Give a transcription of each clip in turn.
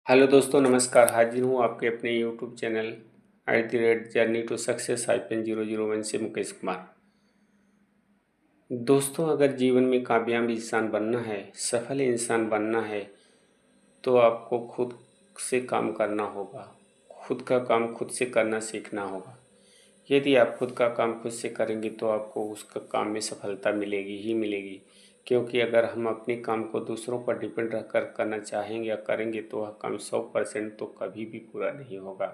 Hello दोस्तों, नमस्कार। हाजिर हूँ आपके अपने YouTube channel @journey to success -001 से मुकेश कुमार। दोस्तों, अगर जीवन में कामयाब इंसान बनना है, सफल इंसान बनना है, तो आपको खुद से काम करना होगा। खुद का काम खुद से करना सीखना होगा। यदि आप खुद का काम खुद से करेंगे तो आपको उसका काम में सफलता मिलेगी ही मिलेगी। क्योंकि अगर हम अपने काम को दूसरों पर डिपेंड रख कर करना चाहेंगे या करेंगे तो वह काम 100% तो कभी भी पूरा नहीं होगा।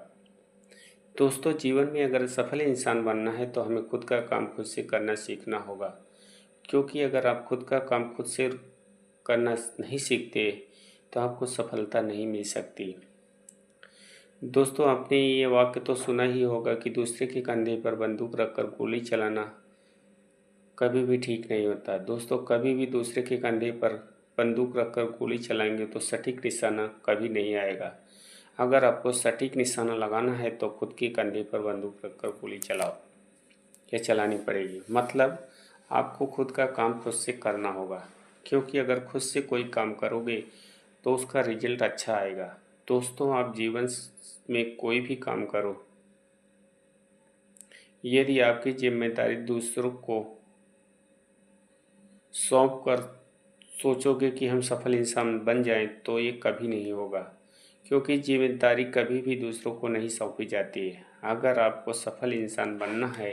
दोस्तों, जीवन में अगर सफल इंसान बनना है तो हमें खुद का काम खुद से करना सीखना होगा। क्योंकि अगर आप खुद का काम खुद से करना नहीं सीखते तो आपको सफलता नहीं मिल सकती। दोस्तों, आपने ये वाक्य तो सुना ही होगा कि दूसरे के कंधे पर बंदूक रखकर गोली चलाना कभी भी ठीक नहीं होता। दोस्तों, कभी भी दूसरे के कंधे पर बंदूक रखकर गोली चलाएंगे तो सटीक निशाना कभी नहीं आएगा। अगर आपको सटीक निशाना लगाना है तो खुद के कंधे पर बंदूक रखकर गोली चलाओ या चलानी पड़ेगी। मतलब आपको खुद का काम खुद से करना होगा। क्योंकि अगर खुद से कोई काम करोगे तो उसका रिजल्ट अच्छा आएगा। दोस्तों, आप जीवन में कोई भी काम करो, यदि आपकी जिम्मेदारी दूसरों को सौंप कर सोचोगे कि हम सफल इंसान बन जाएं तो ये कभी नहीं होगा। क्योंकि जिम्मेदारी कभी भी दूसरों को नहीं सौंपी जाती है। अगर आपको सफल इंसान बनना है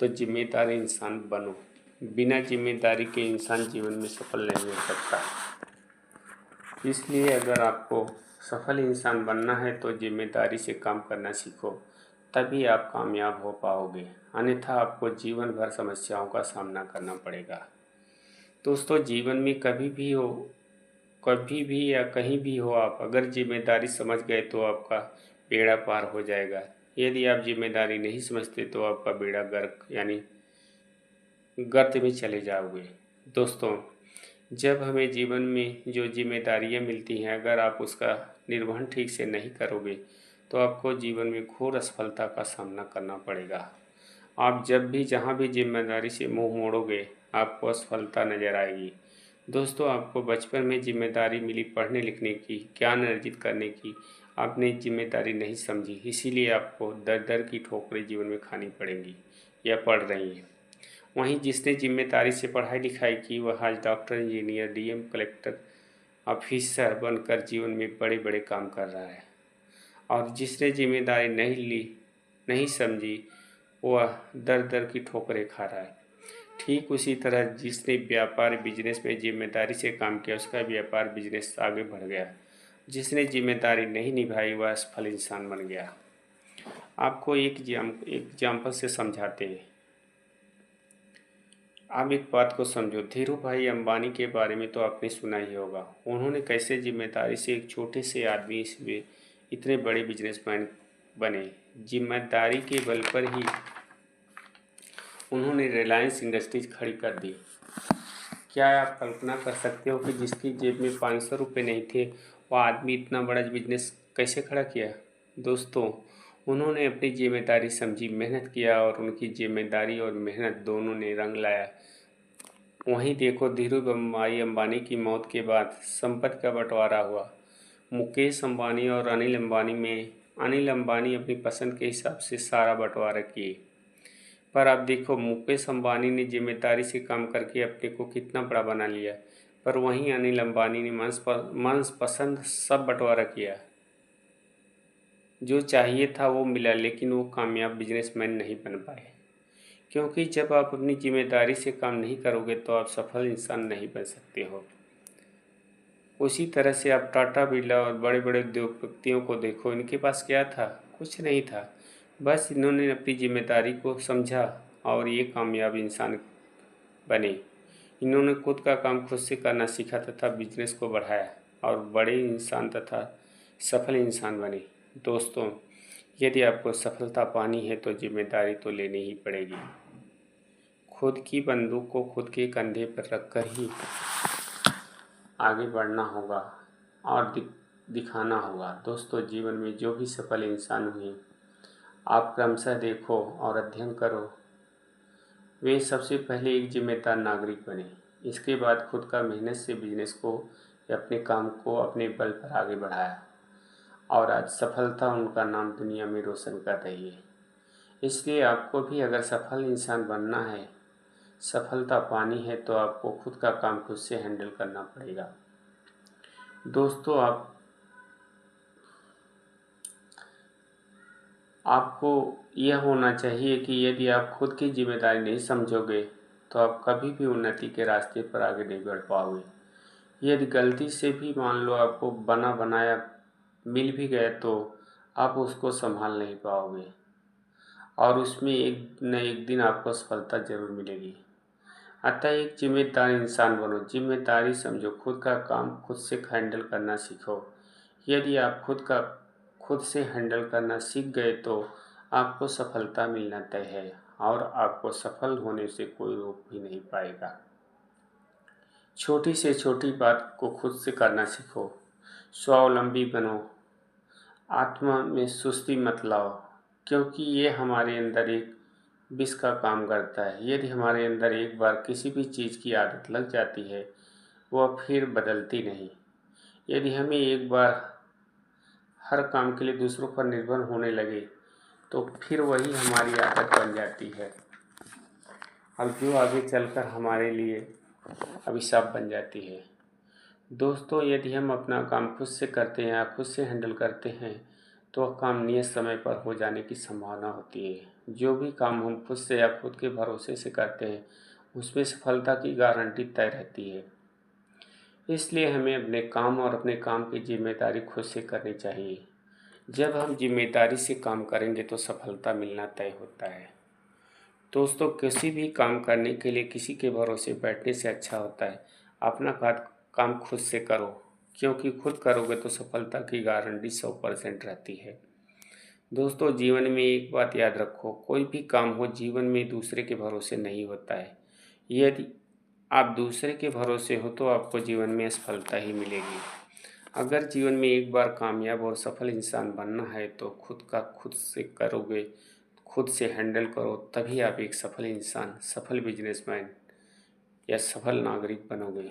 तो जिम्मेदार इंसान बनो। बिना जिम्मेदारी के इंसान जीवन में सफल नहीं हो सकता। इसलिए अगर आपको सफल इंसान बनना है तो जिम्मेदारी से काम करना सीखो, तभी आप कामयाब हो पाओगे। अन्यथा आपको जीवन भर समस्याओं का सामना करना पड़ेगा। दोस्तों, जीवन में कभी भी या कहीं भी हो, आप अगर जिम्मेदारी समझ गए तो आपका बेड़ा पार हो जाएगा। यदि आप जिम्मेदारी नहीं समझते तो आपका बेड़ा गर्क यानी गर्त में चले जाओगे। दोस्तों, जब हमें जीवन में जो जिम्मेदारियां मिलती हैं, अगर आप उसका निर्वहन ठीक से नहीं करोगे तो आपको जीवन में घोर असफलता का सामना करना पड़ेगा। आप जब भी जहाँ भी जिम्मेदारी से मुंह मोड़ोगे आपको असफलता नजर आएगी। दोस्तों, आपको बचपन में जिम्मेदारी मिली पढ़ने लिखने की, ज्ञान अर्जित करने की। आपने जिम्मेदारी नहीं समझी, इसीलिए आपको दर दर की ठोकरें जीवन में खानी पड़ेंगी या पड़ रही हैं। वहीं जिसने जिम्मेदारी से पढ़ाई लिखाई की वह आज doctor, engineer, DM, collector, officer बनकर जीवन में बड़े बड़े काम कर रहा है। और जिसने जिम्मेदारी नहीं ली, नहीं समझी, वह दर दर की ठोकरें खा रहा है। ठीक उसी तरह जिसने व्यापार बिजनेस में जिम्मेदारी से काम किया उसका व्यापार बिजनेस आगे बढ़ गया। जिसने जिम्मेदारी नहीं निभाई वह असफल इंसान बन गया। आपको एक एग्जाम्पल से समझाते हैं। आप एक बात को समझो। धीरू भाई अंबानी के बारे में तो आपने सुना ही होगा। उन्होंने कैसे जिम्मेदारी से एक छोटे से आदमी से इतने बड़े बिजनेसमैन बने। जिम्मेदारी के बल पर ही उन्होंने रिलायंस इंडस्ट्रीज खड़ी कर दी। क्या आप कल्पना कर सकते हो कि जिसकी जेब में 500 रुपये नहीं थे वह आदमी इतना बड़ा बिजनेस कैसे खड़ा किया। दोस्तों, उन्होंने अपनी जिम्मेदारी समझी, मेहनत किया और उनकी जिम्मेदारी और मेहनत दोनों ने रंग लाया। वहीं देखो, धीरूभाई अंबानी की मौत के बाद संपत्ति का बंटवारा हुआ। मुकेश अंबानी और अनिल अंबानी अपनी पसंद के हिसाब से सारा बंटवारा किए। पर आप देखो, मुकेश अंबानी ने जिम्मेदारी से काम करके अपने को कितना बड़ा बना लिया। पर वहीं अनिल अंबानी ने मंस पसंद सब बंटवारा किया। जो चाहिए था वो मिला, लेकिन वो कामयाब बिजनेसमैन नहीं बन पाए। क्योंकि जब आप अपनी जिम्मेदारी से काम नहीं करोगे तो आप सफल इंसान नहीं बन सकते हो। उसी तरह से आप टाटा, बिरला और बड़े बड़े उद्योगपतियों को देखो। इनके पास क्या था? कुछ नहीं था। बस इन्होंने अपनी जिम्मेदारी को समझा और ये कामयाब इंसान बने। इन्होंने खुद का काम खुद से करना सीखा तथा बिजनेस को बढ़ाया और बड़े इंसान तथा सफल इंसान बने। दोस्तों, यदि आपको सफलता पानी है तो जिम्मेदारी तो लेनी ही पड़ेगी। खुद की बंदूक को खुद के कंधे पर रखकर ही आगे बढ़ना होगा और दिखाना होगा। दोस्तों, जीवन में जो भी सफल इंसान हुए आप क्रमशः देखो और अध्ययन करो। वे सबसे पहले एक जिम्मेदार नागरिक बने। इसके बाद खुद का मेहनत से बिजनेस को या अपने काम को अपने बल पर आगे बढ़ाया। और आज सफलता उनका नाम दुनिया में रोशन कर रही है। इसलिए आपको भी अगर सफल इंसान बनना है, सफलता पानी है, तो आपको खुद का काम खुद से हैंडल करना पड़ेगा। दोस्तों, आपको यह होना चाहिए कि यदि आप खुद की जिम्मेदारी नहीं समझोगे तो आप कभी भी उन्नति के रास्ते पर आगे नहीं बढ़ पाओगे। यदि गलती से भी मान लो आपको बना बनाया मिल भी गया तो आप उसको संभाल नहीं पाओगे और उसमें एक न एक दिन आपको सफलता जरूर मिलेगी। अतः एक जिम्मेदार इंसान बनो, जिम्मेदारी समझो, खुद का काम खुद से हैंडल करना सीखो। यदि आप खुद से हैंडल करना सीख गए तो आपको सफलता मिलना तय है और आपको सफल होने से कोई रोक भी नहीं पाएगा। छोटी से छोटी बात को खुद से करना सीखो, स्वावलंबी बनो, आत्मा में सुस्ती मत लाओ, क्योंकि ये हमारे अंदर एक विष का काम करता है। यदि हमारे अंदर एक बार किसी भी चीज़ की आदत लग जाती है वह फिर बदलती नहीं। यदि हमें एक बार हर काम के लिए दूसरों पर निर्भर होने लगे तो फिर वही हमारी आदत बन जाती है और जो आगे चलकर हमारे लिए अभिशाप बन जाती है। दोस्तों, यदि हम अपना काम खुद से करते हैं या खुद से हैंडल करते हैं तो काम नियत समय पर हो जाने की संभावना होती है। जो भी काम हम खुद से या खुद के भरोसे से करते हैं उसमें सफलता की गारंटी तय रहती है। इसलिए हमें अपने काम और अपने काम की जिम्मेदारी खुद से करनी चाहिए। जब हम जिम्मेदारी से काम करेंगे तो सफलता मिलना तय होता है। दोस्तों, किसी भी काम करने के लिए किसी के भरोसे बैठने से अच्छा होता है अपना काम खुद से करो, क्योंकि खुद करोगे तो सफलता की गारंटी 100% रहती है। दोस्तों, जीवन में एक बात याद रखो, कोई भी काम हो जीवन में दूसरे के भरोसे नहीं होता है। यदि आप दूसरे के भरोसे हो तो आपको जीवन में असफलता ही मिलेगी। अगर जीवन में एक बार कामयाब और सफल इंसान बनना है तो खुद का खुद से करोगे, खुद से हैंडल करो, तभी आप एक सफल इंसान, सफल बिजनेसमैन या सफल नागरिक बनोगे।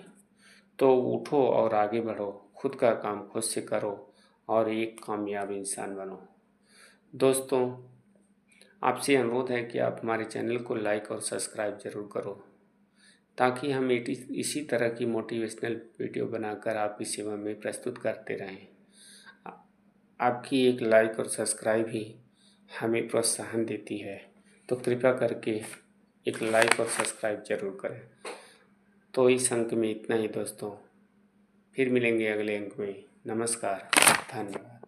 तो उठो और आगे बढ़ो, खुद का काम खुद से करो और एक कामयाब इंसान बनो। दोस्तों, आपसे अनुरोध है कि आप हमारे चैनल को लाइक और सब्सक्राइब ज़रूर करो ताकि हम इसी तरह की मोटिवेशनल वीडियो बनाकर आपकी सेवा में प्रस्तुत करते रहें। आपकी एक लाइक और सब्सक्राइब ही हमें प्रोत्साहन देती है, तो कृपया करके एक लाइक और सब्सक्राइब ज़रूर करें। तो इस अंक में इतना ही दोस्तों, फिर मिलेंगे अगले अंक में। नमस्कार, धन्यवाद।